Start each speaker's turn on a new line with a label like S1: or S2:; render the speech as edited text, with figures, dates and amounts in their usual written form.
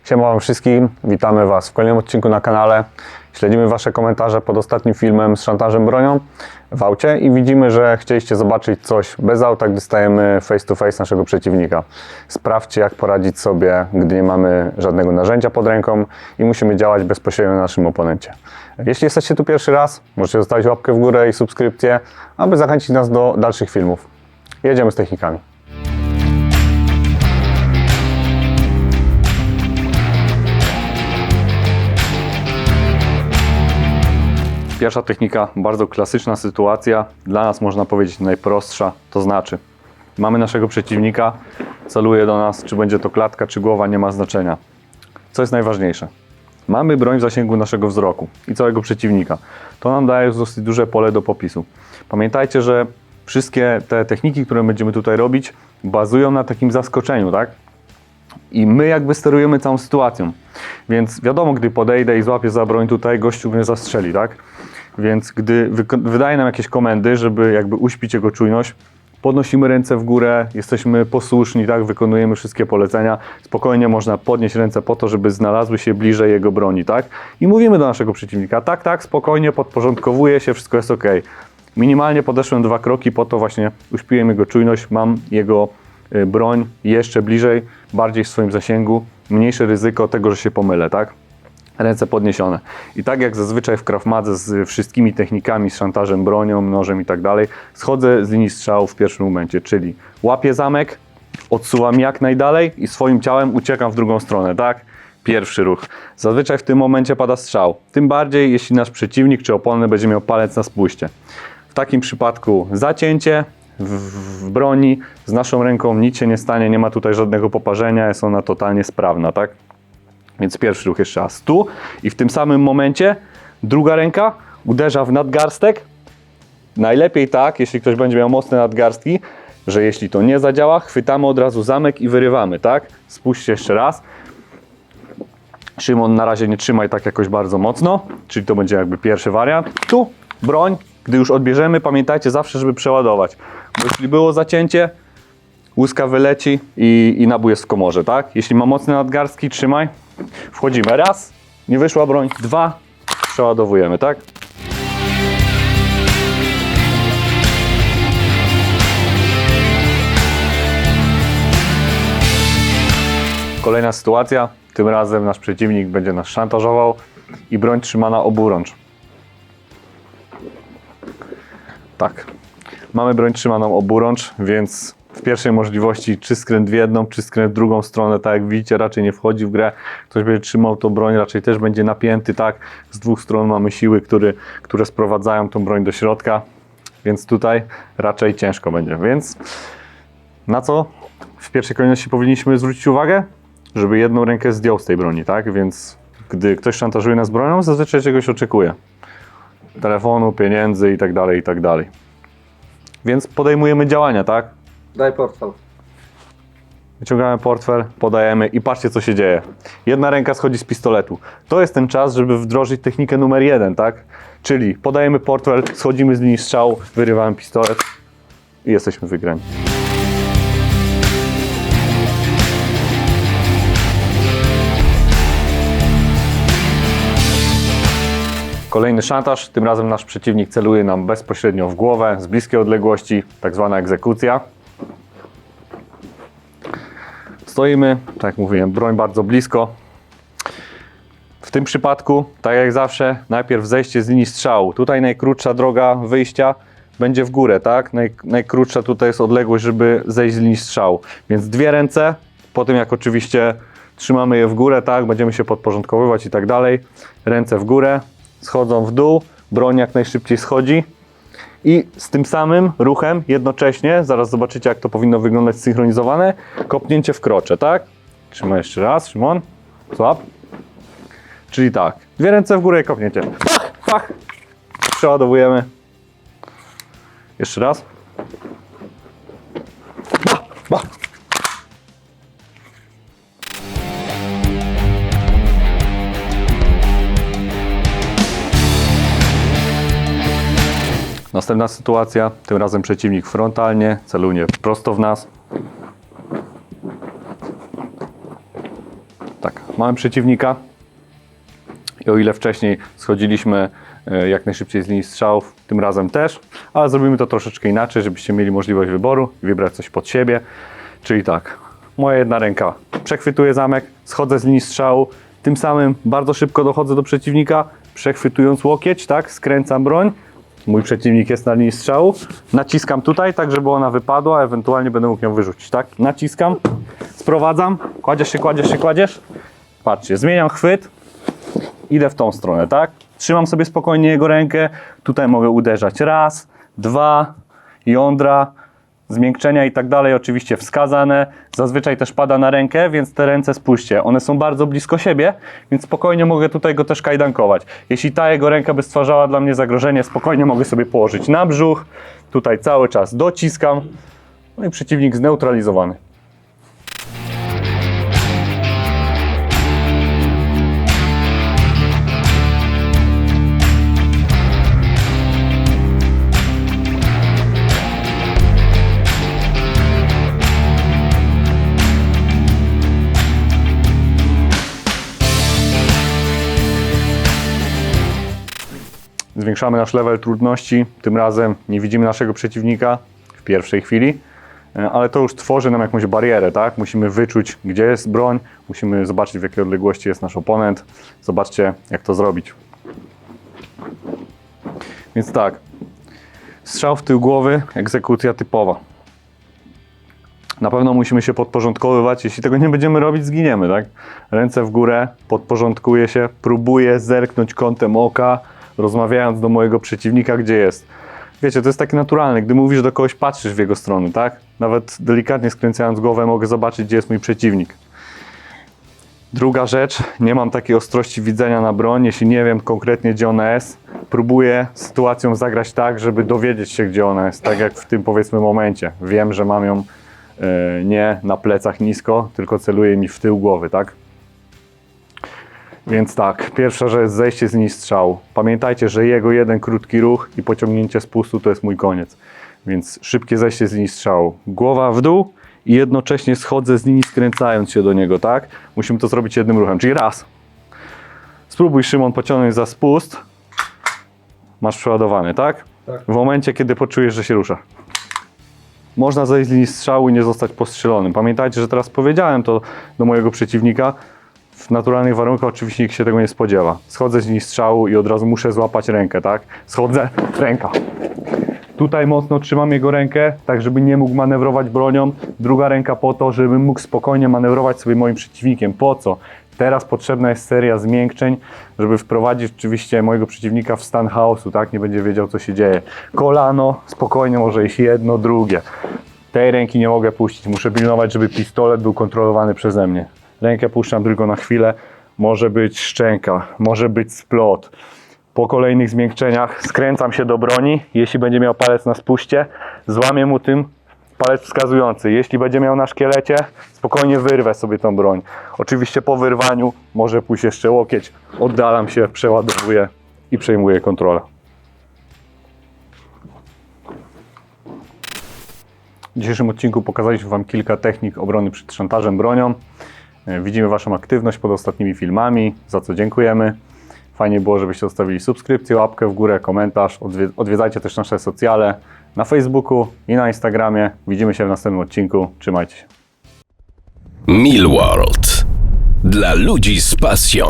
S1: Siema wam wszystkim, witamy was w kolejnym odcinku na kanale. Śledzimy wasze komentarze pod ostatnim filmem z szantażem bronią w aucie i widzimy, że chcieliście zobaczyć coś bez auta, gdy stajemy face to face naszego przeciwnika. Sprawdźcie, jak poradzić sobie, gdy nie mamy żadnego narzędzia pod ręką i musimy działać bezpośrednio na naszym oponencie. Jeśli jesteście tu pierwszy raz, możecie zostawić łapkę w górę i subskrypcję, aby zachęcić nas do dalszych filmów. Jedziemy z technikami. Pierwsza technika, bardzo klasyczna sytuacja, dla nas można powiedzieć najprostsza, to znaczy mamy naszego przeciwnika, celuje do nas, czy będzie to klatka, czy głowa, nie ma znaczenia. Co jest najważniejsze? Mamy broń w zasięgu naszego wzroku i całego przeciwnika. To nam daje dosyć duże pole do popisu. Pamiętajcie, że wszystkie te techniki, które będziemy tutaj robić, bazują na takim zaskoczeniu, tak? I my jakby sterujemy całą sytuacją. Więc wiadomo, gdy podejdę i złapię za broń tutaj, gościu mnie zastrzeli, tak? Więc gdy wydaje nam jakieś komendy, żeby jakby uśpić jego czujność, podnosimy ręce w górę, jesteśmy posłuszni, tak? Wykonujemy wszystkie polecenia. Spokojnie można podnieść ręce po to, żeby znalazły się bliżej jego broni, tak? I mówimy do naszego przeciwnika, tak, spokojnie, podporządkowuje się, wszystko jest ok. Minimalnie podeszłem 2 kroki, po to właśnie uśpiłem jego czujność, mam jego broń jeszcze bliżej, bardziej w swoim zasięgu, mniejsze ryzyko tego, że się pomylę, tak? Ręce podniesione. I tak jak zazwyczaj w Krav Madze z wszystkimi technikami, z szantażem bronią, nożem i tak dalej, schodzę z linii strzału w pierwszym momencie, czyli łapię zamek, odsuwam jak najdalej i swoim ciałem uciekam w drugą stronę, tak? Pierwszy ruch. Zazwyczaj w tym momencie pada strzał. Tym bardziej, jeśli nasz przeciwnik czy oponent będzie miał palec na spuście. W takim przypadku zacięcie w broni, z naszą ręką nic się nie stanie, nie ma tutaj żadnego poparzenia, jest ona totalnie sprawna, tak? Więc pierwszy ruch jeszcze raz tu i w tym samym momencie druga ręka uderza w nadgarstek. Najlepiej tak, jeśli ktoś będzie miał mocne nadgarstki, że jeśli to nie zadziała, chwytamy od razu zamek i wyrywamy, tak? Spójrzcie jeszcze raz. Szymon, na razie nie trzymaj tak jakoś bardzo mocno, czyli to będzie jakby pierwszy wariant. Tu broń, gdy już odbierzemy, pamiętajcie zawsze, żeby przeładować. Bo jeśli było zacięcie, łyska wyleci i nabój jest w komorze, tak? Jeśli ma mocne nadgarstki, trzymaj. Wchodzimy. Raz, nie wyszła broń. 2, przeładowujemy, tak? Kolejna sytuacja. Tym razem nasz przeciwnik będzie nas szantażował i broń trzymana oburącz. Tak. Mamy broń trzymaną oburącz, więc w pierwszej możliwości czy skręt w jedną, czy skręt w drugą stronę, tak jak widzicie, raczej nie wchodzi w grę. Ktoś będzie trzymał tą broń, raczej też będzie napięty, tak? Z dwóch stron mamy siły, które sprowadzają tą broń do środka, więc tutaj raczej ciężko będzie. Więc na co w pierwszej kolejności powinniśmy zwrócić uwagę? Żeby jedną rękę zdjął z tej broni, tak? Więc gdy ktoś szantażuje nas bronią, zazwyczaj czegoś oczekuje. Telefonu, pieniędzy i tak dalej, i tak dalej. Więc podejmujemy działania, tak?
S2: Daj portfel.
S1: Wyciągamy portfel, podajemy i patrzcie, co się dzieje. Jedna ręka schodzi z pistoletu. To jest ten czas, żeby wdrożyć technikę numer 1, tak? Czyli podajemy portfel, schodzimy z linii strzału, wyrywamy pistolet i jesteśmy wygrani. Kolejny szantaż, tym razem nasz przeciwnik celuje nam bezpośrednio w głowę, z bliskiej odległości, tak zwana egzekucja. Stoimy, tak jak mówiłem, broń bardzo blisko. W tym przypadku, tak jak zawsze, najpierw zejście z linii strzału. Tutaj najkrótsza droga wyjścia będzie w górę, tak? Najkrótsza tutaj jest odległość, żeby zejść z linii strzału. Więc 2 ręce, po tym jak oczywiście trzymamy je w górę, tak? Będziemy się podporządkowywać i tak dalej. Ręce w górę, schodzą w dół, broń jak najszybciej schodzi. I z tym samym ruchem jednocześnie, zaraz zobaczycie, jak to powinno wyglądać synchronizowane, kopnięcie w krocze, tak? Trzymaj jeszcze raz, Szymon, złap. Czyli tak, 2 ręce w górę i kopnięcie. Pach, pach. Przeładowujemy. Jeszcze raz. Bah, bah. Następna sytuacja, tym razem przeciwnik frontalnie, celuje prosto w nas. Tak, mamy przeciwnika i o ile wcześniej schodziliśmy jak najszybciej z linii strzałów, tym razem też, ale zrobimy to troszeczkę inaczej, żebyście mieli możliwość wyboru i wybrać coś pod siebie. Czyli tak, moja jedna ręka przechwytuje zamek, schodzę z linii strzału, tym samym bardzo szybko dochodzę do przeciwnika, przechwytując łokieć, tak, skręcam broń. Mój przeciwnik jest na linii strzału, naciskam tutaj, tak żeby ona wypadła, ewentualnie będę mógł ją wyrzucić, tak? Naciskam, sprowadzam, kładziesz. Patrzcie, zmieniam chwyt, idę w tą stronę, tak? Trzymam sobie spokojnie jego rękę, tutaj mogę uderzać raz, dwa, jądra, zmiękczenia i tak dalej, oczywiście wskazane. Zazwyczaj też pada na rękę, więc te ręce spójrzcie, one są bardzo blisko siebie, więc spokojnie mogę tutaj go też kajdankować. Jeśli ta jego ręka by stwarzała dla mnie zagrożenie, spokojnie mogę sobie położyć na brzuch, tutaj cały czas dociskam, no i przeciwnik zneutralizowany. Zwiększamy nasz level trudności, tym razem nie widzimy naszego przeciwnika w pierwszej chwili, ale to już tworzy nam jakąś barierę, tak? Musimy wyczuć, gdzie jest broń, musimy zobaczyć, w jakiej odległości jest nasz oponent. Zobaczcie, jak to zrobić. Więc tak, strzał w tył głowy, egzekucja typowa. Na pewno musimy się podporządkowywać, jeśli tego nie będziemy robić, zginiemy, tak? Ręce w górę, podporządkuję się, próbuję zerknąć kątem oka, rozmawiając do mojego przeciwnika, gdzie jest. Wiecie, to jest takie naturalne, gdy mówisz do kogoś, patrzysz w jego stronę, tak? Nawet delikatnie skręcając głowę mogę zobaczyć, gdzie jest mój przeciwnik. Druga rzecz, nie mam takiej ostrości widzenia na broń, jeśli nie wiem konkretnie, gdzie ona jest, próbuję sytuacją zagrać tak, żeby dowiedzieć się, gdzie ona jest, tak jak w tym, powiedzmy, momencie. Wiem, że mam ją nie na plecach nisko, tylko celuję mi w tył głowy, tak? Więc tak, pierwsza rzecz, zejście z linii strzału. Pamiętajcie, że jego jeden krótki ruch i pociągnięcie spustu to jest mój koniec. Więc szybkie zejście z linii strzału. Głowa w dół i jednocześnie schodzę z linii, skręcając się do niego, tak? Musimy to zrobić jednym ruchem, czyli raz. Spróbuj, Szymon, pociągnąć za spust. Masz przeładowany, tak?
S2: Tak.
S1: W momencie, kiedy poczujesz, że się rusza. Można zejść z linii strzału i nie zostać postrzelonym. Pamiętajcie, że teraz powiedziałem to do mojego przeciwnika. W naturalnych warunkach oczywiście nikt się tego nie spodziewa. Schodzę z linii strzału i od razu muszę złapać rękę, tak? Schodzę, ręka. Tutaj mocno trzymam jego rękę, tak żeby nie mógł manewrować bronią. Druga ręka po to, żebym mógł spokojnie manewrować sobie moim przeciwnikiem. Po co? Teraz potrzebna jest seria zmiękczeń, żeby wprowadzić oczywiście mojego przeciwnika w stan chaosu, tak? Nie będzie wiedział, co się dzieje. Kolano, spokojnie może iść jedno, drugie. Tej ręki nie mogę puścić. Muszę pilnować, żeby pistolet był kontrolowany przeze mnie. Rękę puszczam tylko na chwilę. Może być szczęka, może być splot. Po kolejnych zmiękczeniach skręcam się do broni. Jeśli będzie miał palec na spuście, złamię mu tym palec wskazujący. Jeśli będzie miał na szkielecie, spokojnie wyrwę sobie tą broń. Oczywiście po wyrwaniu może pójść jeszcze łokieć. Oddalam się, przeładowuję i przejmuję kontrolę. W dzisiejszym odcinku pokazaliśmy Wam kilka technik obrony przed szantażem bronią. Widzimy Waszą aktywność pod ostatnimi filmami, za co dziękujemy. Fajnie było, żebyście zostawili subskrypcję, łapkę w górę, komentarz. Odwiedzajcie też nasze socjale na Facebooku i na Instagramie. Widzimy się w następnym odcinku. Trzymajcie się.
S3: Millworld. Dla ludzi z pasją.